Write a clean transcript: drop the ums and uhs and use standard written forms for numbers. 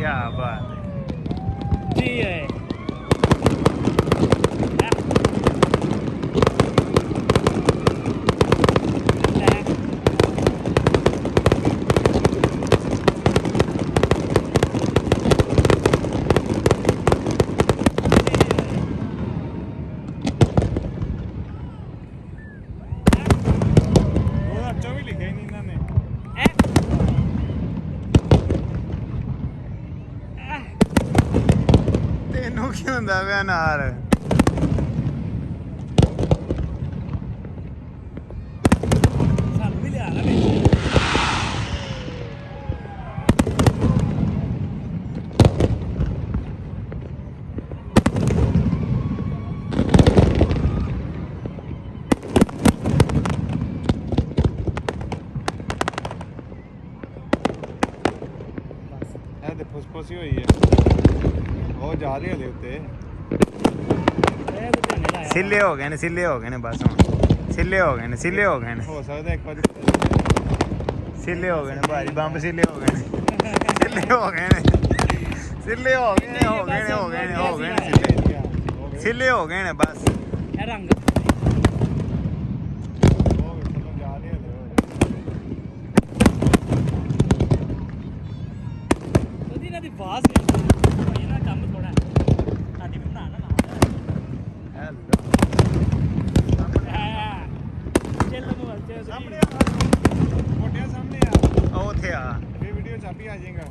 क्या बात है जी है तेनू की हुंदा पिया नाल ਸਾਨੂੰ ਵੀ ਲਿਆ ਨਾ ਵਿੱਚ ਇਹ ਤੇ ਫੁਸਫੁਸੀ ਹੋਈ ਹੈ ਉਹ ਜਾ ਰਹੀ ਹਲੇ ਉੱਤੇ ਸਿੱਲੇ ਹੋ ਗਏ ਨੇ ਬਸ ਹੁਣ ਸਿੱਲੇ ਹੋ ਗਏ ਨੇ ਹੋ ਸਕਦਾ ਇੱਕ ਵਾਰ ਸਿੱਲੇ ਹੋ ਗਏ ਨੇ ਭਾਜੀ ਬੰਬ ਸਿੱਲੇ ਹੋ ਗਏ ਨੇ ਸਿੱਲੇ ਹੋ ਗਏ ਨੇ ਬਸ ਇਹ ਰੰਗ ਉਹਦੀ ਨਾ ਦੀ ਬਾਸ ਇਹਨਾਂ ਕੰਮ ਥੋੜਾ ਸਾਡੀ ਵੀ ਬਣਾ ਨਾ ਚੱਲ ਨੂੰ ਚੱਲ ਸਾਹਮਣੇ ਆ ਮੋਟਿਆ ਸਾਹਮਣੇ ਆ ਉਹ ਉੱਥੇ ਆ ਇਹ ਵੀਡੀਓ ਚਾਬੀ ਆ ਜਾਏਗਾ